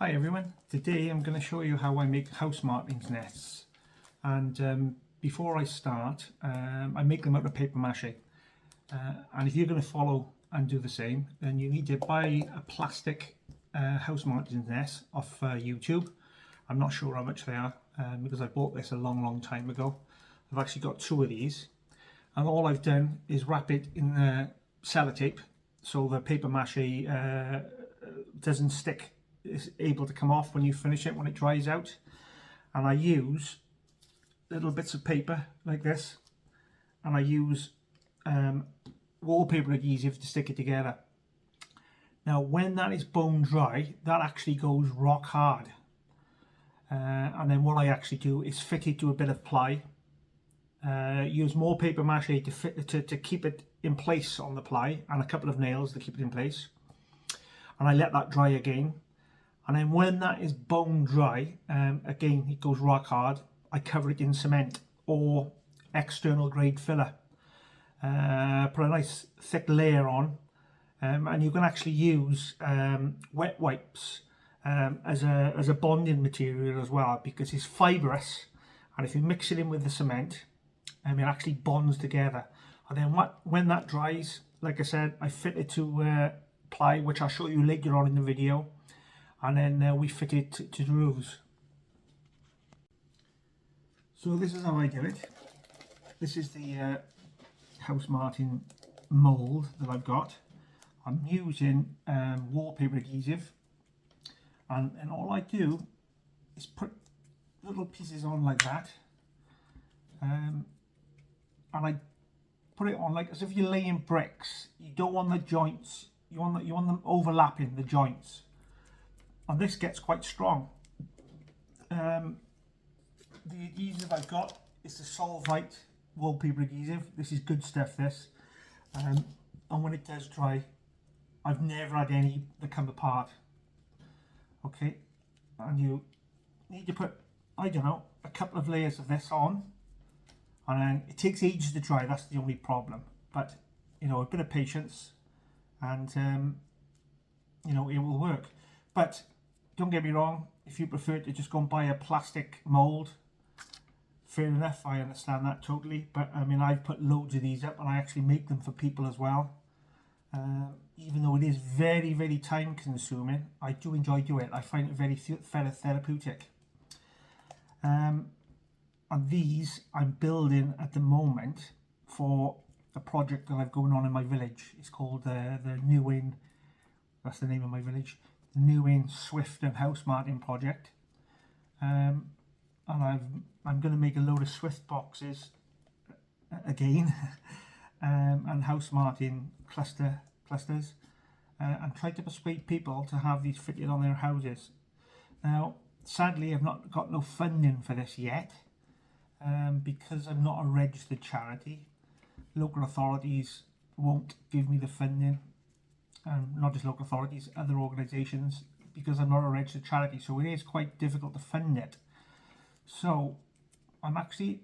Hi everyone, today I'm going to show you how I make house martins nests, and before I start I make them out of paper mache, and if you're going to follow and do the same, then you need to buy a plastic house martins nest off YouTube. I'm not sure how much they are because I bought this a long time ago. I've actually got two of these, and all I've done is wrap it in sellotape so the paper mache doesn't stick. It's able to come off when you finish it, when it dries out. And I use little bits of paper like this, and I use wallpaper adhesive to stick it together. Now when that is bone dry, that actually goes rock hard, and then what I actually do is fit it to a bit of ply, use more paper mache to keep it in place on the ply, and a couple of nails to keep it in place, and I let that dry again. And then when that is bone dry, again it goes rock hard, I cover it in cement or external grade filler. Put a nice thick layer on, and you can actually use wet wipes as a bonding material as well, because it's fibrous, and if you mix it in with the cement, it actually bonds together. And then when that dries, like I said, I fit it to ply, which I'll show you later on in the video. And then we fit it to the roofs. So this is how I do it. This is the house martin mould that I've got. I'm using wallpaper adhesive, and all I do is put little pieces on like that, and I put it on like as if you're laying bricks. You don't want the joints, you want them overlapping the joints. And this gets quite strong. The adhesive I've got is the Solvite wallpaper adhesive. This is good stuff, this. And when it does dry, I've never had any that come apart. Okay, and you need to put, I don't know, a couple of layers of this on, and then it takes ages to dry. That's the only problem. But you know, a bit of patience, and you know, it will work. But don't get me wrong, if you prefer to just go and buy a plastic mould, fair enough, I understand that totally. But I mean, I've put loads of these up, and I actually make them for people as well. Even though it is very time consuming, I do enjoy doing it. I find it very therapeutic. And these I'm building at the moment for a project that I've going on in my village. It's called the New Inn, that's the name of my village. New Inn Swift and House Martin project, and I'm going to make a load of Swift boxes again, and House Martin clusters, and try to persuade people to have these fitted on their houses. Now, sadly, I've not got no funding for this yet, because I'm not a registered charity. Local authorities won't give me the funding. Not just local authorities, other organisations, because I'm not a registered charity, so it is quite difficult to fund it. So I'm actually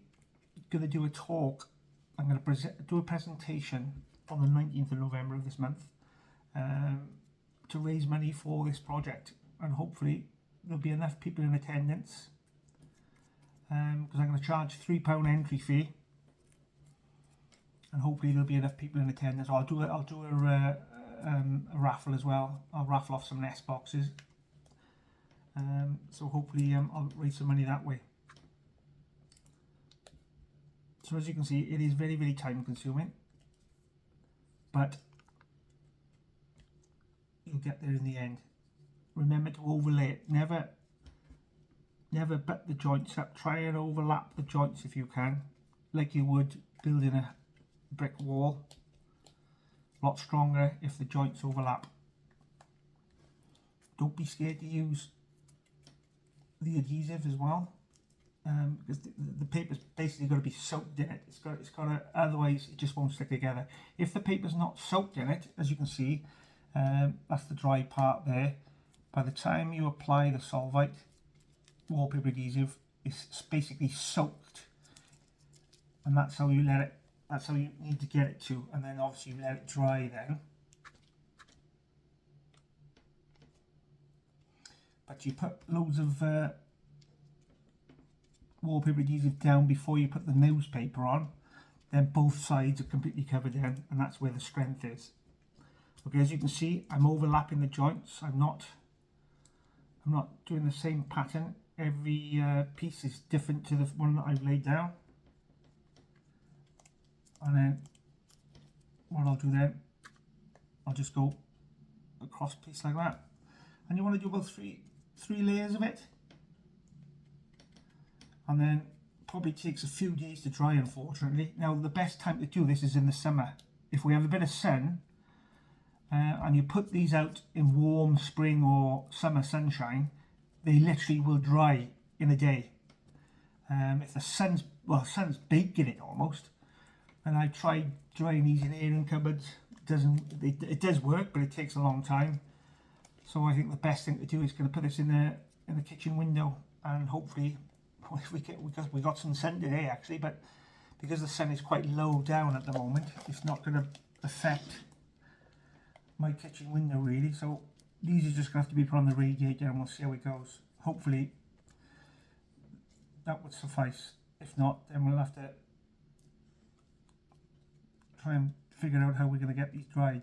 going to do a talk. I'm going to do a presentation on the 19th of November of this month, to raise money for this project, and hopefully there'll be enough people in attendance, because I'm going to charge £3 entry fee, and hopefully there'll be enough people in attendance. I'll do a raffle as well. I'll raffle off some nest boxes, so hopefully I'll raise some money that way. So as you can see, it is very time consuming, but you'll get there in the end. Remember to overlay it. Never butt the joints up. Try and overlap the joints if you can, like you would building a brick wall. A lot stronger if the joints overlap. Don't be scared to use the adhesive as well, because the paper's basically got to be soaked in it. It's got to, otherwise it just won't stick together. If the paper's not soaked in it, as you can see, that's the dry part there. By the time you apply the Solvite wallpaper adhesive, it's basically soaked, and that's how you let it. That's how you need to get it to, and then obviously you let it dry then. but you put loads of wallpaper adhesive down before you put the newspaper on, then both sides are completely covered in, and that's where the strength is. Okay, as you can see, I'm overlapping the joints. I'm not doing the same pattern. Every piece is different to the one that I've laid down. And then what I'll do then, I'll just go across piece like that. And you want to do about three layers of it. And then probably takes a few days to dry, unfortunately. Now the best time to do this is in the summer. If we have a bit of sun and you put these out in warm spring or summer sunshine, they literally will dry in a day. If the sun's baking it almost. And I tried drying these in airing cupboards. It does work, but it takes a long time. So I think the best thing to do is going to put this in the kitchen window, and hopefully because we got some sun today actually, but because the sun is quite low down at the moment, it's not going to affect my kitchen window really. So these are just going to have to be put on the radiator, and we'll see how it goes. Hopefully that would suffice. If not, then we'll have to try and figure out how we're going to get these dried.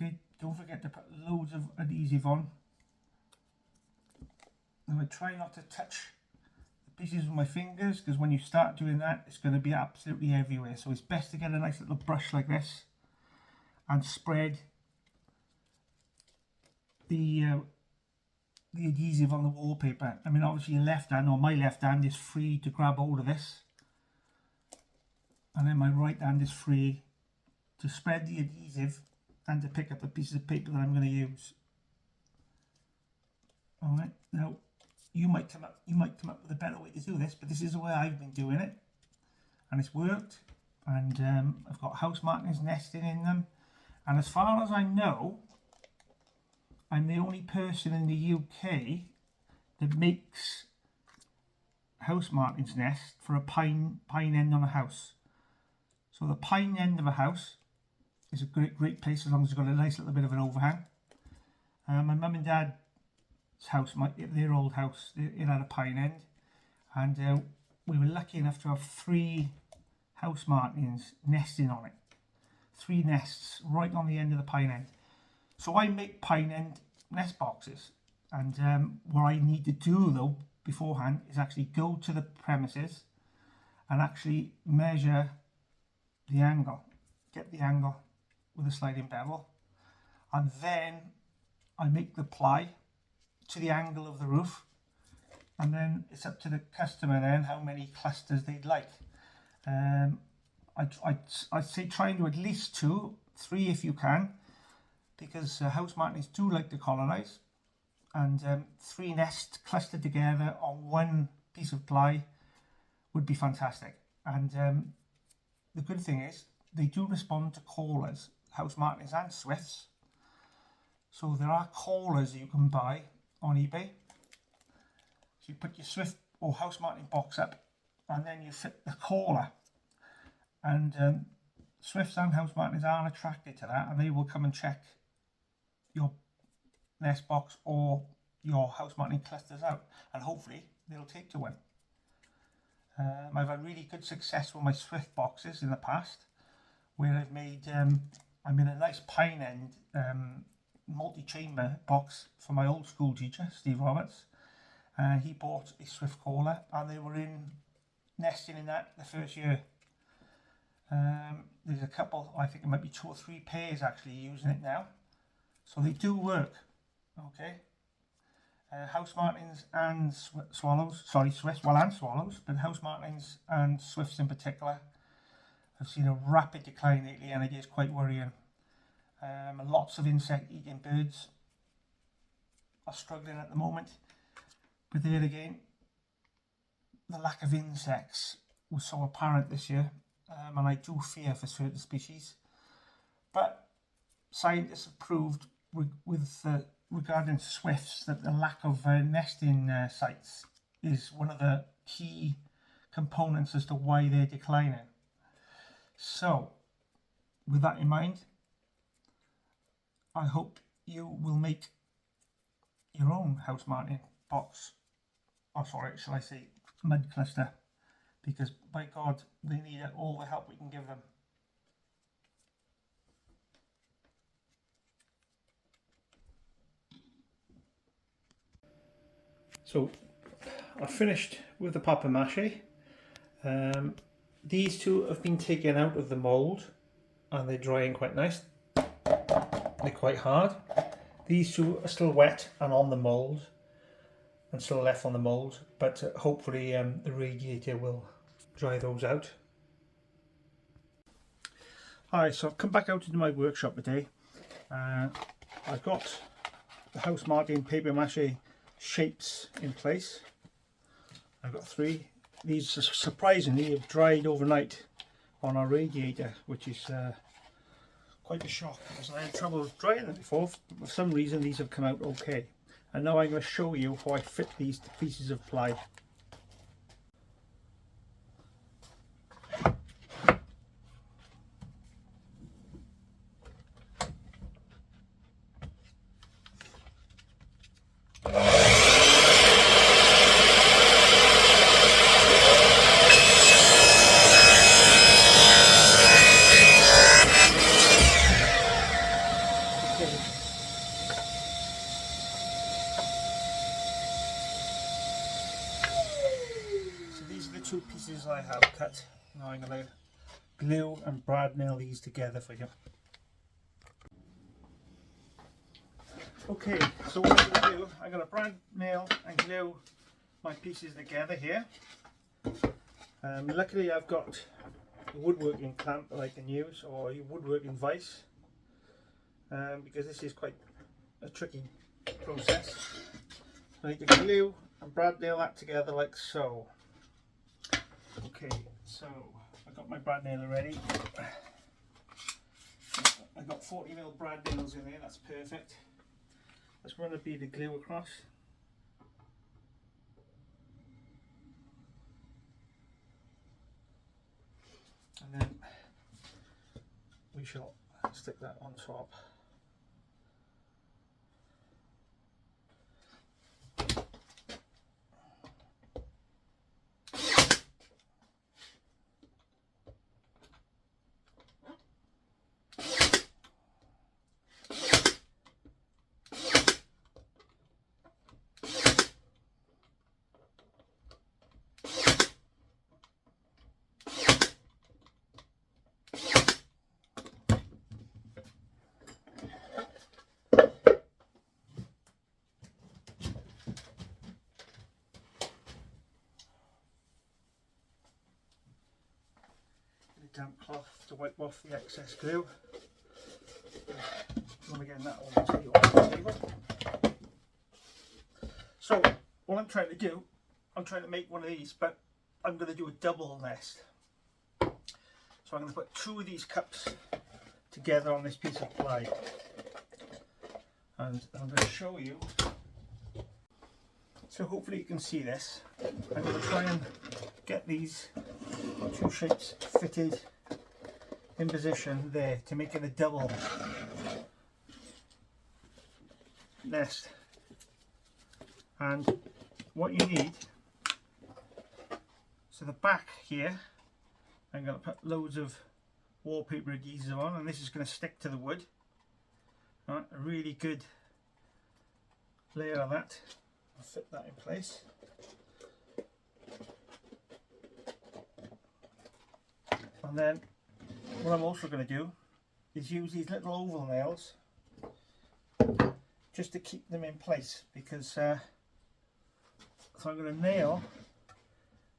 Okay, don't forget to put loads of adhesive on. Now I try not to touch the pieces with my fingers, because when you start doing that, it's going to be absolutely everywhere. So it's best to get a nice little brush like this and spread the adhesive on the wallpaper. I mean, obviously your left hand, or my left hand, is free to grab hold of this, and then my right hand is free to spread the adhesive and to pick up the pieces of paper that I'm going to use. All right, now you might come up with a better way to do this, but this is the way I've been doing it, and it's worked. And I've got house martins nesting in them, and as far as I know, I'm the only person in the UK that makes house martins nest for a pine end on a house. So the pine end of a house is a great place as long as it's got a nice little bit of an overhang. My mum and dad's house, their old house, it had a pine end, and we were lucky enough to have 3 house martins nesting on it. 3 nests right on the end of the pine end. So I make pine end nest boxes, and what I need to do though beforehand is actually go to the premises and actually measure the angle, get the angle with a sliding bevel, and then I make the ply to the angle of the roof, and then it's up to the customer then how many clusters they'd like. I'd say try and do at least 2, 3 if you can, because house martins do like to colonise, and 3 nests clustered together on 1 piece of ply would be fantastic. And the good thing is they do respond to callers, house martins and swifts. So there are callers you can buy on eBay. So you put your swift or house martin box up, and then you fit the caller, and swifts and house martins are attracted to that, and they will come and check your nest box or your house martin clusters out, and hopefully they'll take to one. I've had really good success with my swift boxes in the past, where I've made I made a nice pine end multi-chamber box for my old school teacher Steve Roberts. He bought a swift caller, and they were nesting in that the first year. There's a couple, I think it might be 2 or 3 pairs actually using it now, so they do work. Okay, house martins and swallows, sorry, swifts, well, and swallows, but house martins and swifts in particular have seen a rapid decline lately, and it is quite worrying. Lots of insect eating birds are struggling at the moment, but there again, the lack of insects was so apparent this year, and I do fear for certain species. But scientists have proved regarding swifts that the lack of nesting sites is one of the key components as to why they're declining. So with that in mind, I hope you will make your own Housemartin box, or sorry, shall I say mud cluster, because by God, they need all the help we can give them. So I finished with the papier-mâché. These two have been taken out of the mould and they're drying quite nice. They're quite hard. These two are still wet and on the mould and still left on the mould, but hopefully the radiator will dry those out. Alright, so I've come back out into my workshop today. I've got the Housemartin papier-mâché shapes in place. I've got 3. These surprisingly have dried overnight on our radiator, which is quite a shock because I had trouble drying them before. For some reason these have come out okay. And now I'm going to show you how I fit these pieces of ply. So these are the 2 pieces I have cut. Now I'm going to glue and brad nail these together for you. Okay, so what I'm going to do, I'm going to brad nail and glue my pieces together here. Luckily I've got a woodworking clamp that I can use, or a woodworking vise, because this is quite a tricky process. I need to glue and brad nail that together like so. Okay, so I've got my brad nailer ready. I've got 40mm brad nails in there, that's perfect. Let's run a bead of glue across. And then we shall stick that on top. Damp cloth to wipe off the excess glue. And again, that will take you off the table. So what I'm trying to do, I'm trying to make one of these, but I'm going to do a double nest. So I'm going to put 2 of these cups together on this piece of ply, and I'm going to show you. So hopefully you can see this. I'm going to try and get these 2 shapes fitted in position there to make it a double nest. And what you need, so the back here, I'm going to put loads of wallpaper adhesive on, and this is going to stick to the wood. Right, a really good layer of that. I'll fit that in place. And then what I'm also going to do is use these little oval nails just to keep them in place, because so I'm going to nail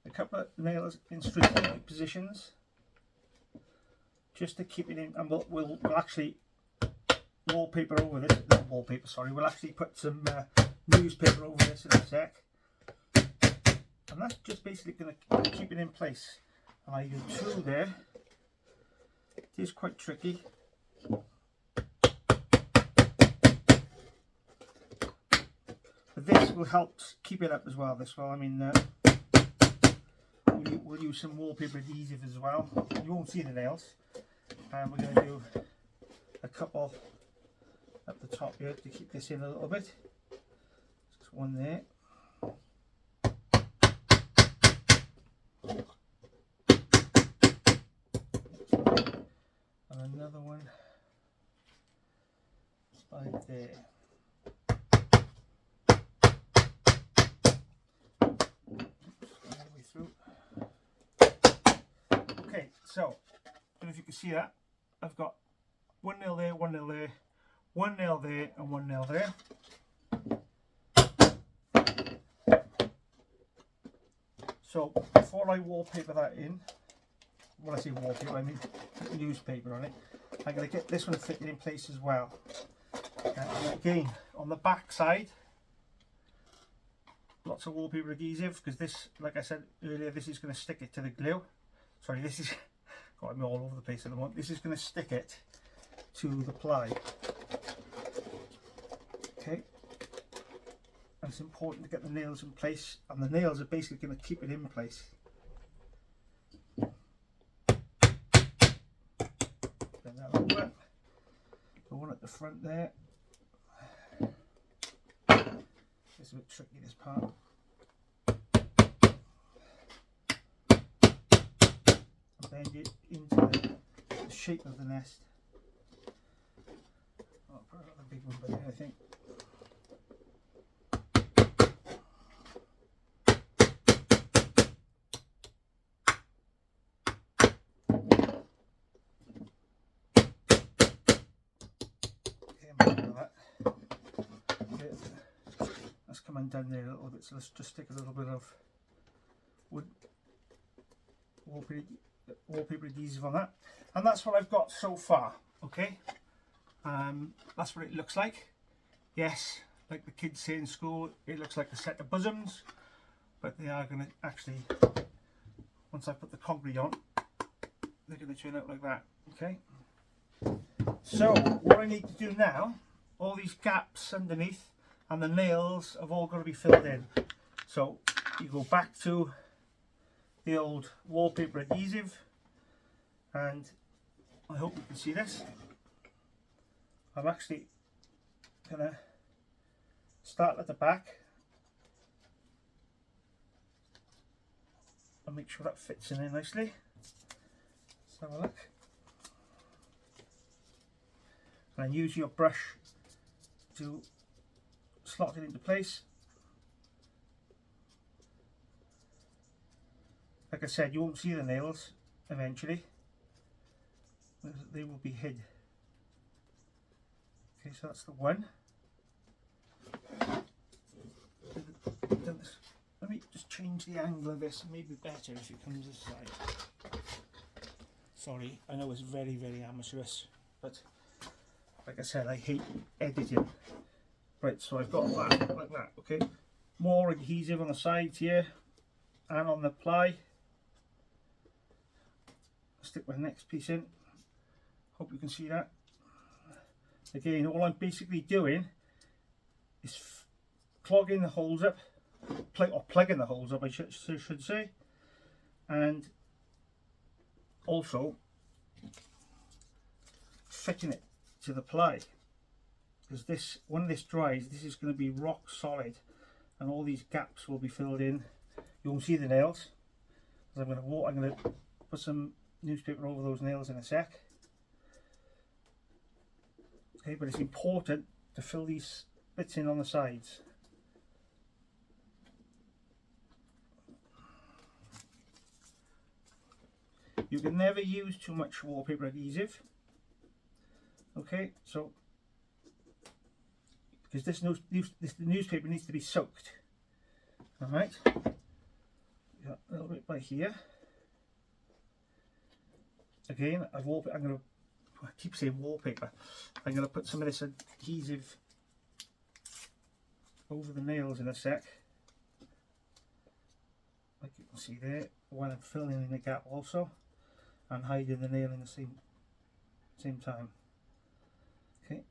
a couple of nails in strategic positions just to keep it in, and we'll actually wallpaper over this. Not wallpaper, sorry. We'll actually put some newspaper over this in a sec, and that's just basically going to keep it in place. And I do 2 there. It is quite tricky. But this will help keep it up as well. This will, I mean, we'll use some wallpaper adhesive as well. You won't see the nails. And we're going to do a couple at the top here to keep this in a little bit. Just one there. And another one right there. Through. Okay, so I don't know if you can see that. I've got 1-0 there, 1-0 there, 1-0 there, and 1-0 there. So before I wallpaper that in, when I say wallpaper, I mean newspaper on it. I'm going to get this one fitted in place as well. And again, on the back side, lots of wallpaper adhesive, because this, like I said earlier, this is going to stick it to the glue. Sorry, this is got me all over the place at the moment. This is going to stick it to the ply. Okay, and it's important to get the nails in place, and the nails are basically going to keep it in place. Bend that over. The one at the front there. It's a bit tricky, this part. And bend it into the shape of the nest. I'll put another big one by there, I think. Down there a little bit, so let's just stick a little bit of wood wallpaper adhesive on that, and that's what I've got so far. Okay, that's what it looks like. Yes, like the kids say in school, it looks like a set of bosoms, but they are going to actually, once I put the concrete on, they're going to turn out like that. Okay, so what I need to do now, all these gaps underneath and the nails have all got to be filled in. So you go back to the old wallpaper adhesive, and I hope you can see this. I'm actually gonna start at the back and make sure that fits in there nicely. Let's have a look. And then use your brush to slot it into place. Like I said, you won't see the nails eventually. They will be hid. Okay, so that's the one. Let me just change the angle of this. Maybe better if it comes this side. Sorry, I know it's very, very amateurish, but like I said, I hate editing. Right, so I've got that like that. Okay, more adhesive on the sides here and on the ply. Stick my next piece in. Hope you can see that. Again, all I'm basically doing is clogging the holes up, or plugging the holes up, I should say, and also fitting it to the ply. Because this, when this dries, this is going to be rock solid, and all these gaps will be filled in. You won't see the nails. I'm going to put some newspaper over those nails in a sec. Okay, but it's important to fill these bits in on the sides. You can never use too much wallpaper adhesive. Okay, so because this newspaper needs to be soaked. All right, got a little bit by here. Again, I keep saying wallpaper. I'm going to put some of this adhesive over the nails in a sec, like you can see there, while I'm filling in the gap also, and hiding the nail in the same time. Okay.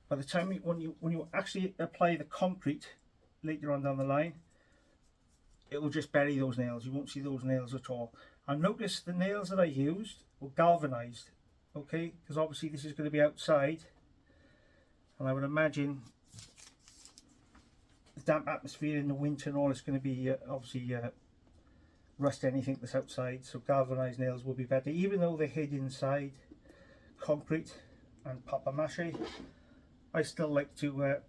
By the time when you actually apply the concrete later on down the line, it will just bury those nails. You won't see those nails at all. And notice the nails that I used were galvanized. okay, because obviously this is going to be outside, and I would imagine the damp atmosphere in the winter and all is going to be obviously rust anything that's outside, so galvanised nails will be better, even though they're hid inside concrete and papier-mâché. I still like to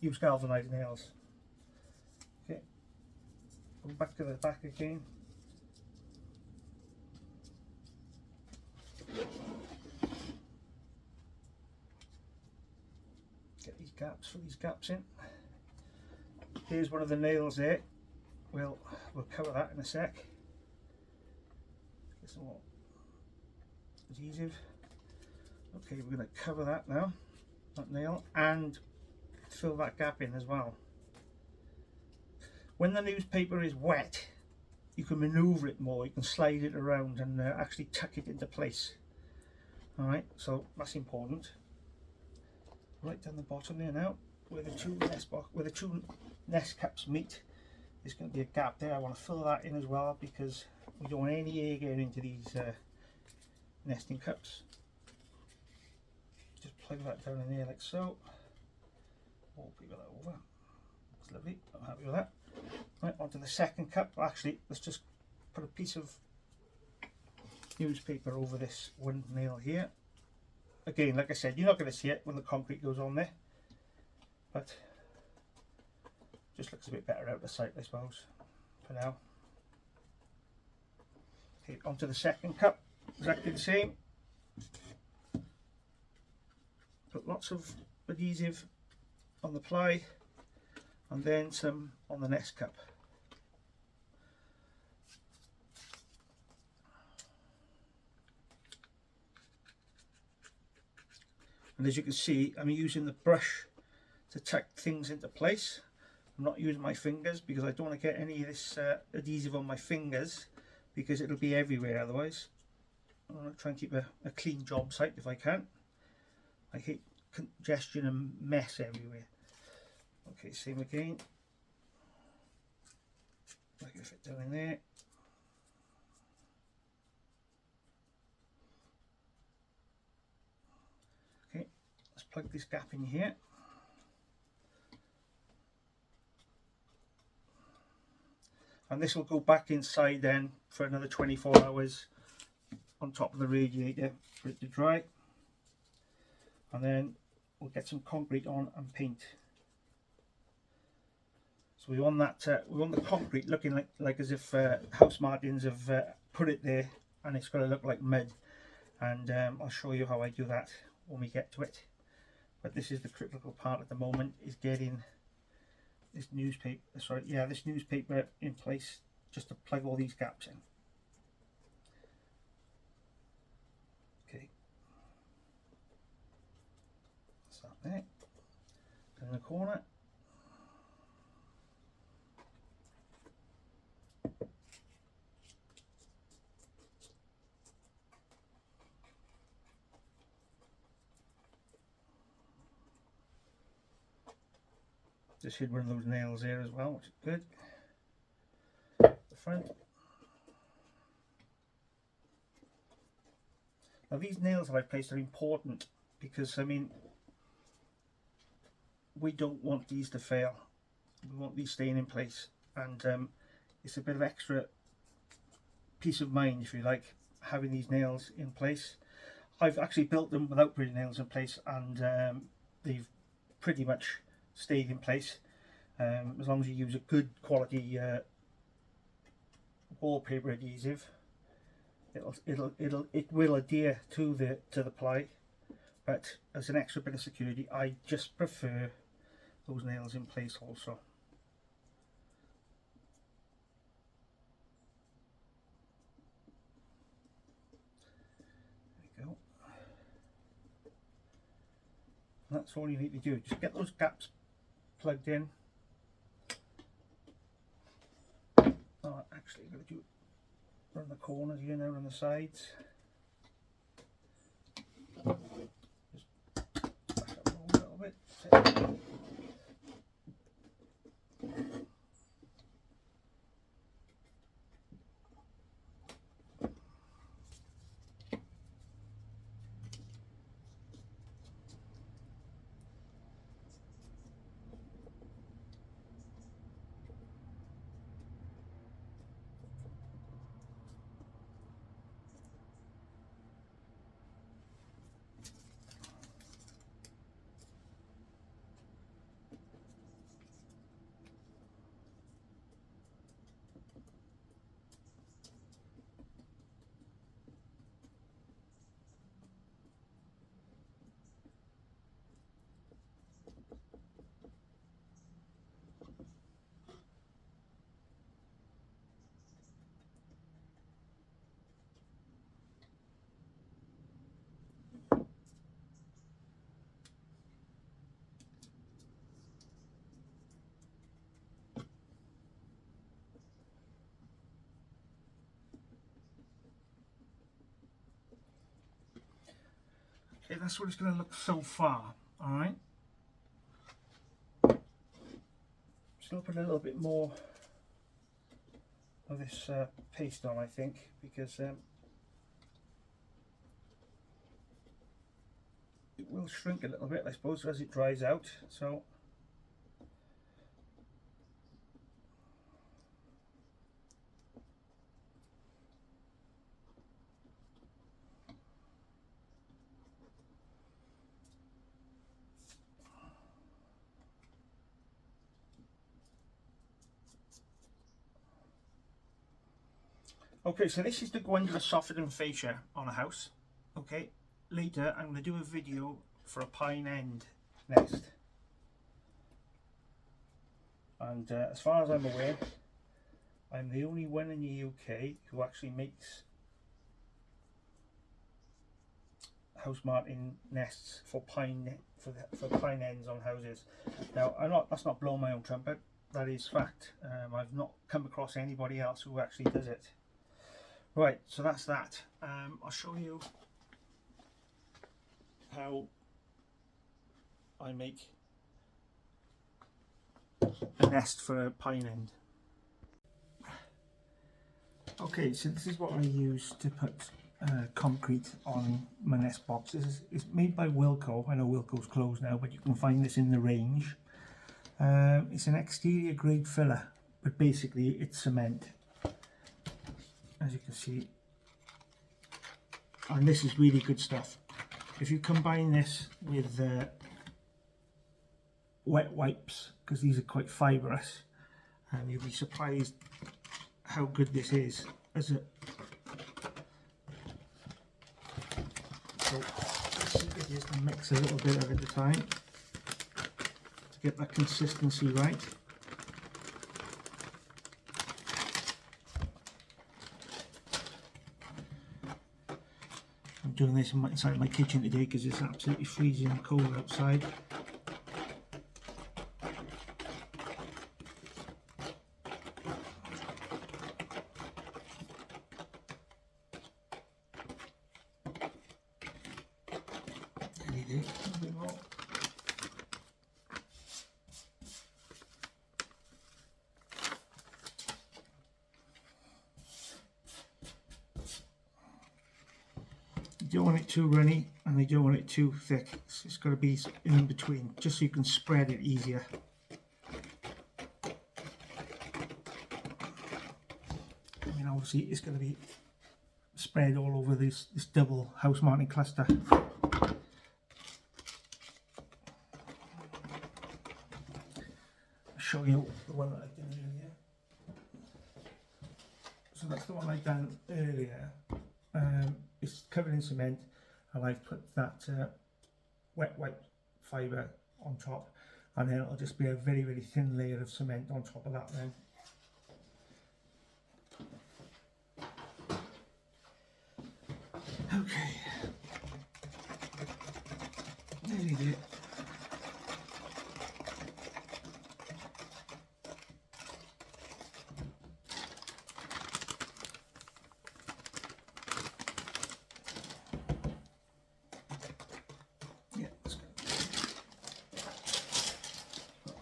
use galvanised nails. Okay, go back to the back again. Get these gaps, fill these gaps in. Here's one of the nails there. We'll cover that in a sec. Get some more adhesive. Okay, we're going to cover that now, that nail, and fill that gap in as well. When the newspaper is wet, you can maneuver it more, you can slide it around and actually tuck it into place. Alright, so that's important. Right down the bottom there now, where the two nest caps meet, there's going to be a gap there. I want to fill that in as well because we don't want any air getting into these nesting cups. Just plug that down in there like so. Wallpaper that over. That's lovely. I'm happy with that. Right, onto the second cup. Actually, let's just put a piece of newspaper over this one nail here. Again, like I said, you're not going to see it when the concrete goes on there, but just looks a bit better out of sight, I suppose, for now. Okay, onto the second cup. Exactly the same. Put lots of adhesive on the ply and then some on the next cup. And as you can see, I'm using the brush to tuck things into place. I'm not using my fingers because I don't want to get any of this adhesive on my fingers because it'll be everywhere otherwise. I want to try and keep a clean job site if I can. I hate congestion and mess everywhere. Okay, same again. I can fit down in there. Okay, let's plug this gap in here. And this will go back inside then for another 24 hours on top of the radiator for it to dry. And then we'll get some concrete on and paint. So we want that we want the concrete looking like as if Housemartins have put it there, and it's got to look like mud. And I'll show you how I do that when we get to it. But this is the critical part at the moment, is getting this newspaper, this newspaper in place just to plug all these gaps in. Okay, that's that there. In the corner. Just hid one of those nails there as well, which is good. The front. Now these nails that I've placed are important because, I mean, we don't want these to fail. We want these staying in place, and it's a bit of extra peace of mind, if you like, having these nails in place. I've actually built them without putting nails in place, and they've pretty much stayed in place, as long as you use a good quality wallpaper adhesive. It will adhere to the ply, but as an extra bit of security, I just prefer those nails in place also. There we go. And that's all you need to do. Just get those gaps plugged in. Oh, actually, I'm going to do it around the corners here now, on the sides. Just back up a little bit. Okay, that's what it's going to look so far. Alright. Just going to put a little bit more of this paste on, I think, because it will shrink a little bit, I suppose, as it dries out. So okay, so this is to go under the soffit fascia on a house. Okay, later I'm going to do a video for a pine end nest, and as far as I'm aware, I'm the only one in the UK who actually makes house martin nests for pine ends on houses. Now, that's not blowing my own trumpet. That is fact. I've not come across anybody else who actually does it. Right, so that's that. I'll show you how I make a nest for a pine end. Okay, so this is what I use to put concrete on my nest boxes. It's made by Wilko. I know Wilko's closed now, but you can find this in the range. It's an exterior grade filler, but basically it's cement, as you can see, and this is really good stuff. If you combine this with wet wipes, because these are quite fibrous, you'll be surprised how good this is as a. So just mix a little bit of it at a time to get that consistency right. I'm doing this inside my kitchen today because it's absolutely freezing cold outside. You don't want it too runny and you don't want it too thick. It's got to be in between, just so you can spread it easier. I mean, obviously it's going to be spread all over this double house martin cluster. I'll show you the one that I did earlier. So that's the one I done earlier. It's covered in cement, and I've put that wet wipe fibre on top, and then it'll just be a very, very thin layer of cement on top of that then. Okay, nearly there.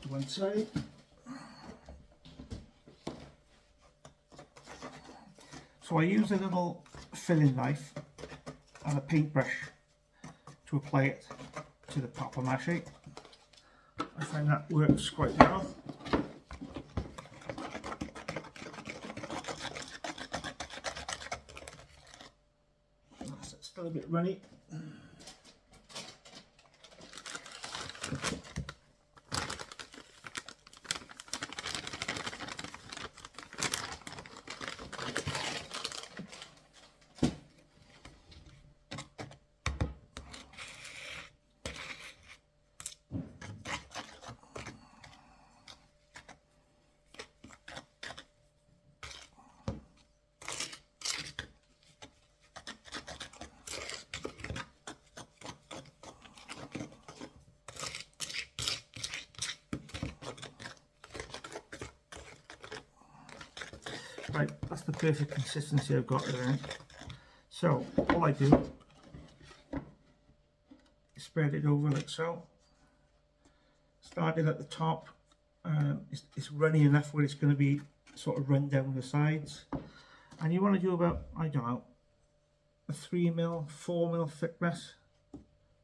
One side. So I use a little filling knife and a paintbrush to apply it to the papier-mâché. I find that works quite well. That's still a bit runny. Right, that's the perfect consistency I've got there. So all I do spread it over like so. Starting at the top, it's runny enough where it's going to be sort of run down the sides, and you want to do about, I don't know, a 3mm, 4mm thickness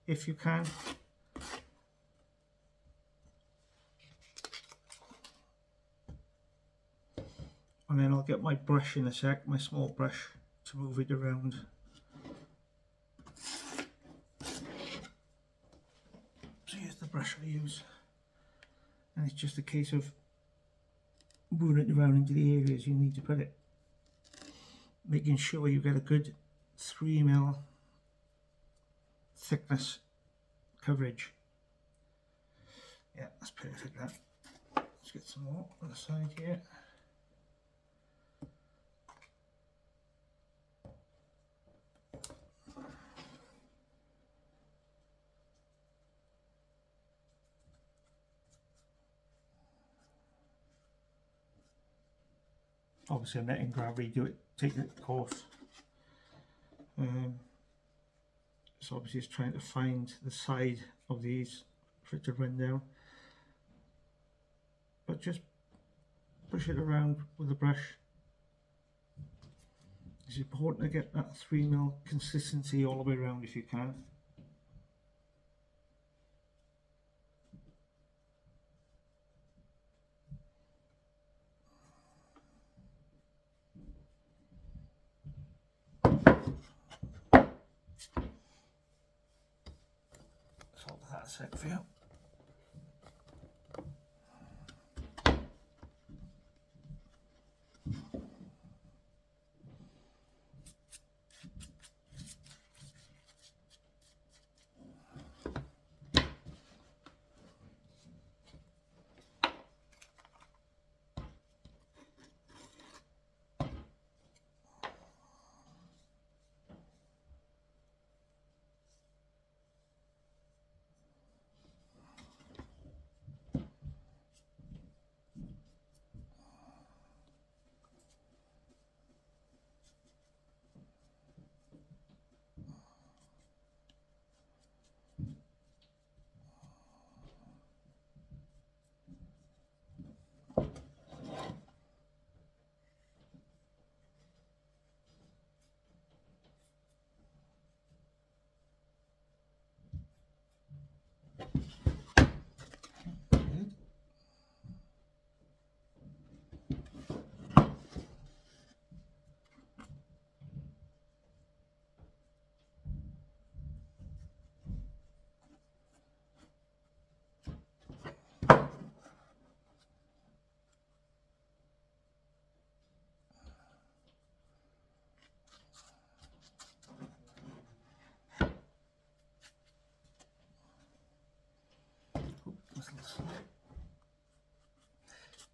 if you can. And then I'll get my brush in a sec, my small brush, to move it around. So here's the brush I use, and it's just a case of moving it around into the areas you need to put it, making sure you get a good 3mm thickness coverage. Yeah, that's perfect. That. Let's get some more on the side here. Obviously I'm letting gravity do it, take the course. So obviously it's trying to find the side of these for it to run down. But just push it around with the brush. It's important to get that 3mm consistency all the way around if you can. Hold that a sec for you.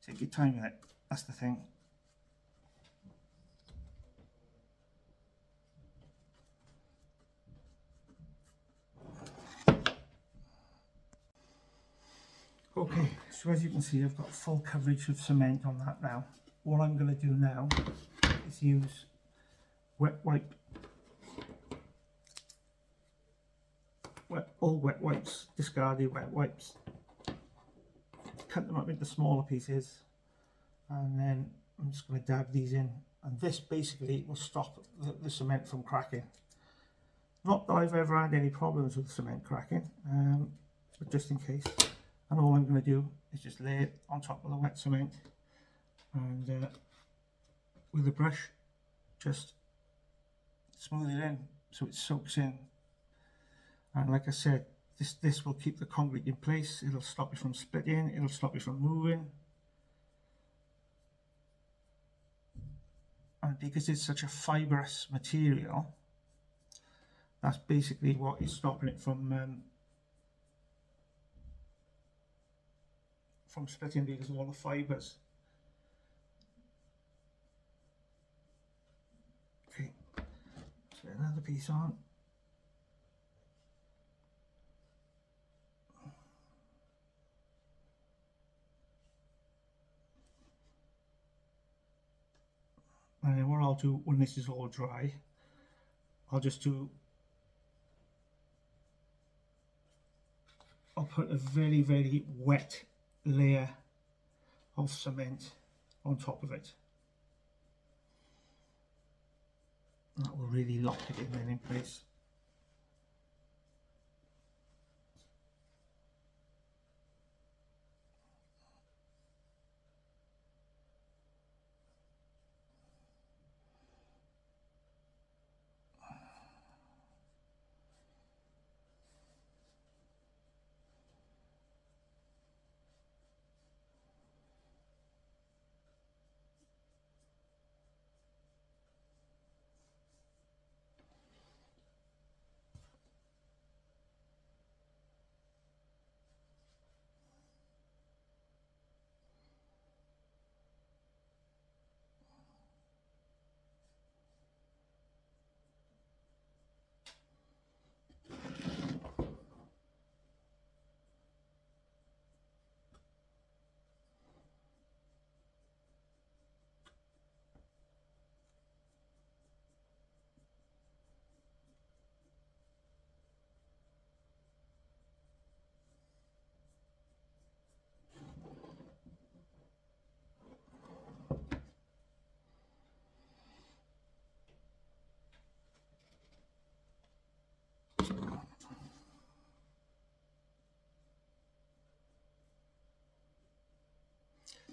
Take your time with it, that's the thing. Okay, so as you can see I've got full coverage of cement on that now. What I'm going to do now is use wet wipe, old wet wipes, discarded wet wipes, cut them up into smaller pieces, and then I'm just going to dab these in, and this basically will stop the cement from cracking. Not that I've ever had any problems with cement cracking, but just in case. And all I'm going to do is just lay it on top of the wet cement, and with a brush just smooth it in so it soaks in. And like I said, this will keep the concrete in place, it'll stop it from splitting, it'll stop it from moving. And because it's such a fibrous material, that's basically what is stopping it from splitting, because of all the fibres. Okay, let's get another piece on. And then what I'll do when this is all dry, I'll just do I'll put a very, very wet layer of cement on top of it. That will really lock it in place.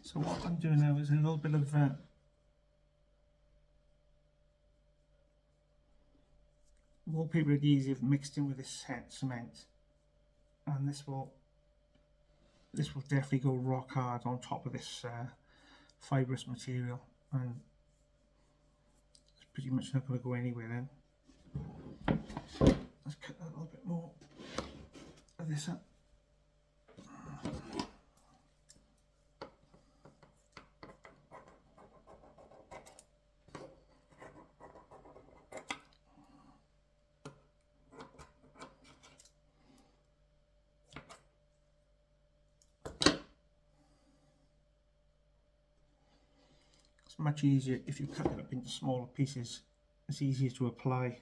So what I'm doing now is a little bit of wallpaper adhesive mixed in with this cement, and this will definitely go rock hard on top of this fibrous material, and it's pretty much not going to go anywhere then. Let's cut a little bit more of this up. It's much easier if you cut it up into smaller pieces. It's easier to apply.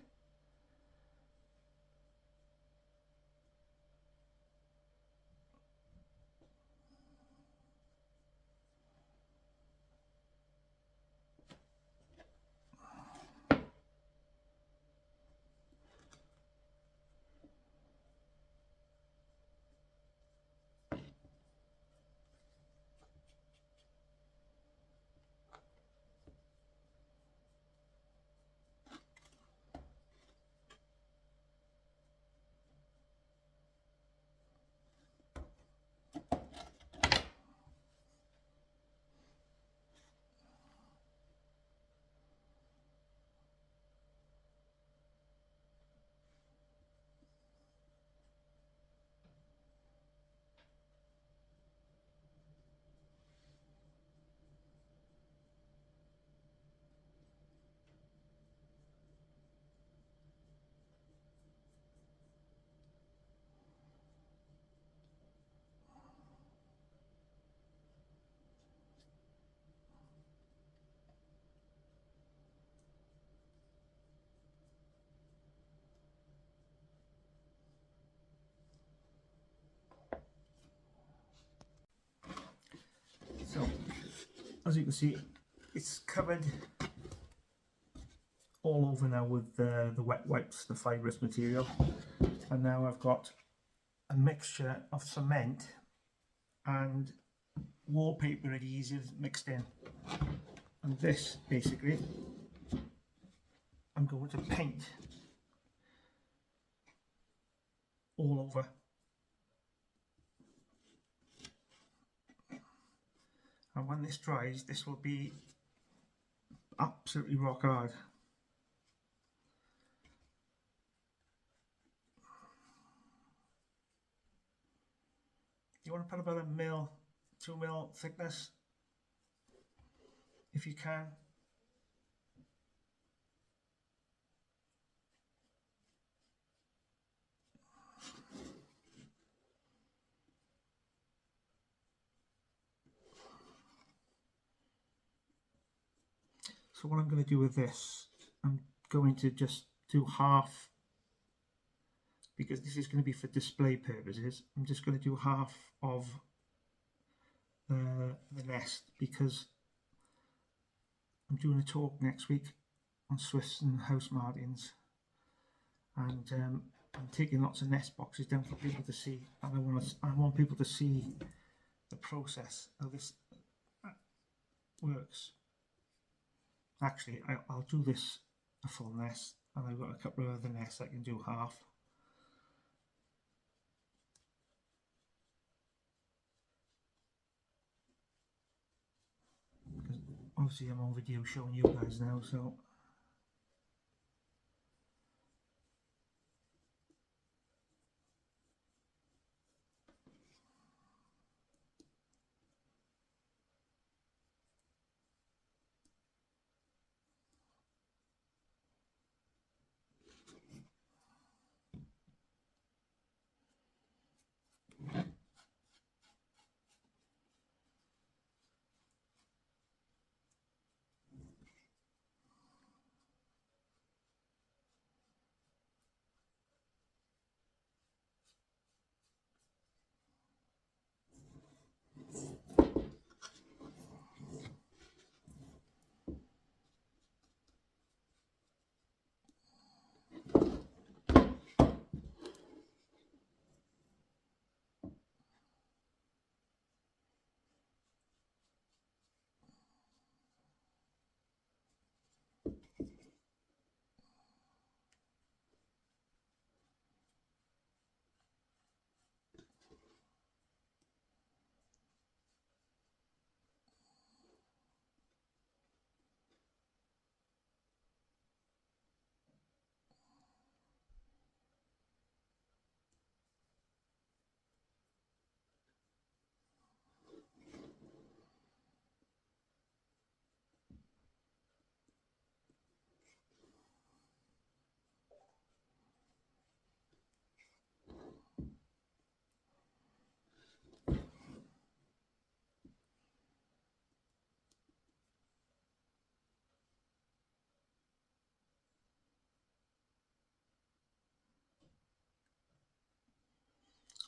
So, as you can see, it's covered all over now with the wet wipes, the fibrous material, and now I've got a mixture of cement and wallpaper adhesive mixed in, and this basically I'm going to paint all over. And when this dries, this will be absolutely rock hard. You want to put about 1 mil, 2 mil thickness, if you can. So what I'm going to do with this, I'm going to just do half because this is going to be for display purposes, I'm just going to do half of the nest, because I'm doing a talk next week on Swifts and Housemartins, and I'm taking lots of nest boxes down for people to see, and I want people to see the process how this works. Actually, I'll do this a full nest, and I've got a couple of other nests I can do half. Because obviously I'm on video showing you guys now, so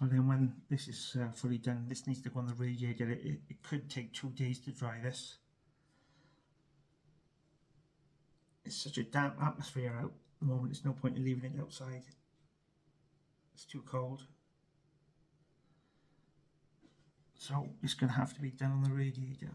and then when this is fully done, this needs to go on the radiator. It could take 2 days to dry this. It's such a damp atmosphere out at the moment, there's no point in leaving it outside. It's too cold. So it's going to have to be done on the radiator.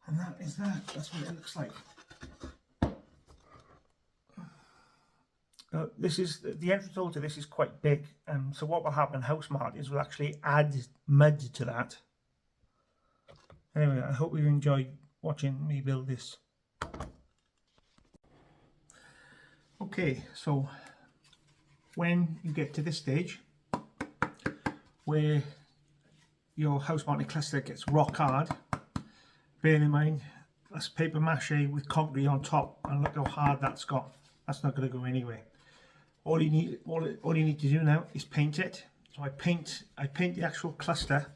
And that is that. That's what it looks like. This is the entrance hole to this is quite big, so what will happen, Housemart, is we'll actually add mud to that. Anyway, I hope you enjoyed watching me build this. Okay, so when you get to this stage where your house mounted cluster gets rock hard, bear in mind that's paper mache with concrete on top, and look how hard that's got. That's not going to go anywhere. All you need to do now is paint it. So I paint the actual cluster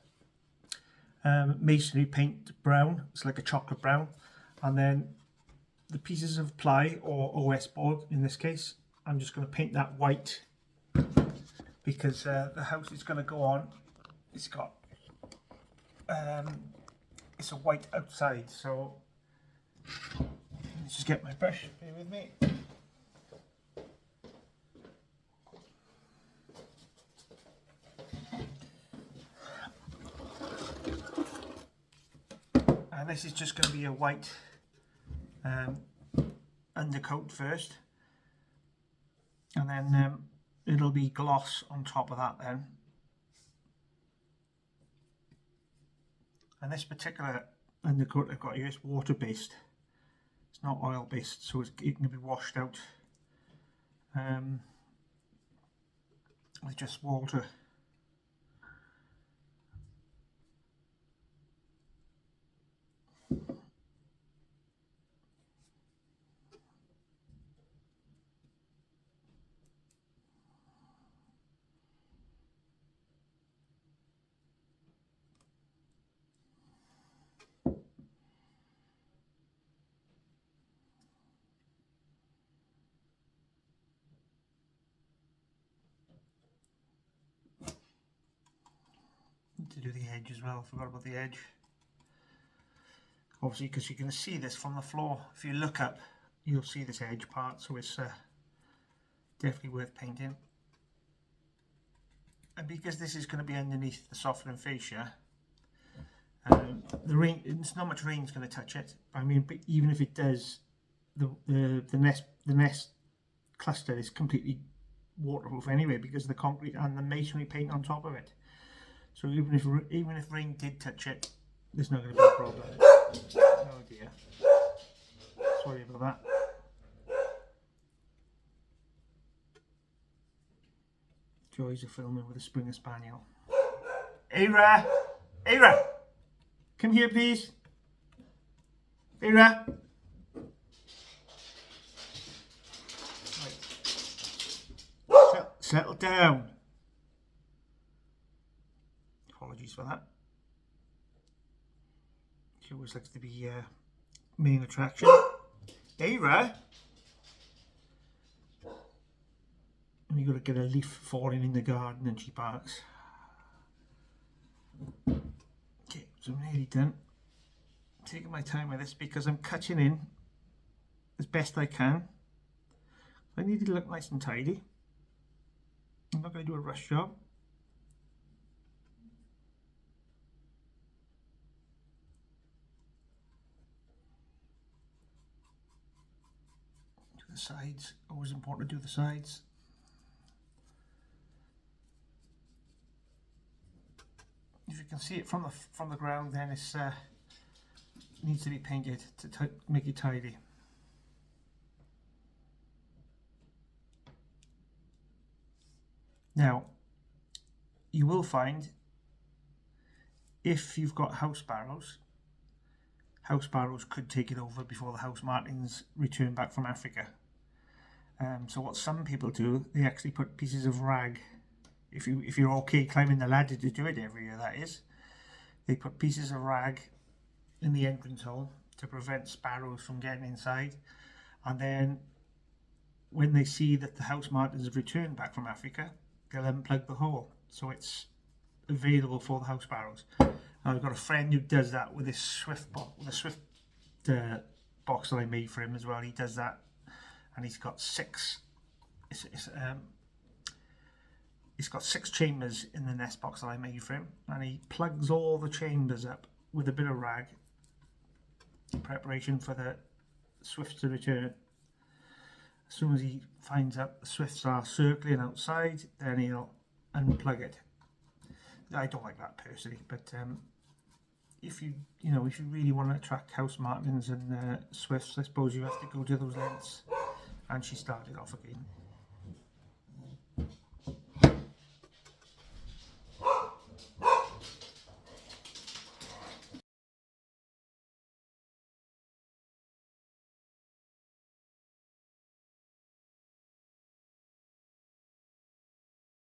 masonry paint brown. It's like a chocolate brown, and then the pieces of ply or OS board in this case, I'm just going to paint that white because the house is going to go on. It's got it's a white outside, so let's just get my brush. Bear with me. And this is just going to be a white undercoat first, and then it'll be gloss on top of that then. And this particular undercoat I've got here is water based, it's not oil based, so it can be washed out with just water. To do the edge as well, forgot about the edge. Obviously, because you're going to see this from the floor. If you look up, you'll see this edge part, so it's definitely worth painting. And because this is going to be underneath the softening fascia, the rain, it's not much rain's going to touch it. I mean, but even if it does, the nest cluster is completely waterproof anyway because of the concrete and the masonry paint on top of it. So even if rain did touch it, there's not going to be a problem. Oh dear. Sorry about that. Joys of filming with a Springer Spaniel. Ara! Ara! Come here please. Ara! Right. Settle down. Apologies for that. She always likes to be main attraction. Ara! And you got to get a leaf falling in the garden and she barks. Okay, so I'm nearly done. I'm taking my time with this because I'm cutting in as best I can. I need it to look nice and tidy. I'm not going to do a rush job. Do the sides. Always important to do the sides. If you can see it from the ground, then it's needs to be painted to make it tidy. Now, you will find if you've got house barrows could take it over before the house martins return back from Africa. So what some people do, they actually put pieces of rag. If you're okay climbing the ladder to do it every year, that is, they put pieces of rag in the entrance hole to prevent sparrows from getting inside, and then when they see that the house martins have returned back from Africa, they'll unplug the hole so it's available for the house sparrows. I've got a friend who does that with this Swift box, box that I made for him as well. He does that, and he's got six. It's got 6 chambers in the nest box that I made for him, and he plugs all the chambers up with a bit of rag in preparation for the swifts to return. As soon as he finds out the swifts are circling outside, then he'll unplug it. I don't like that personally, but if you really want to attract house martins and swifts, I suppose you have to go to those lengths. And she started off again.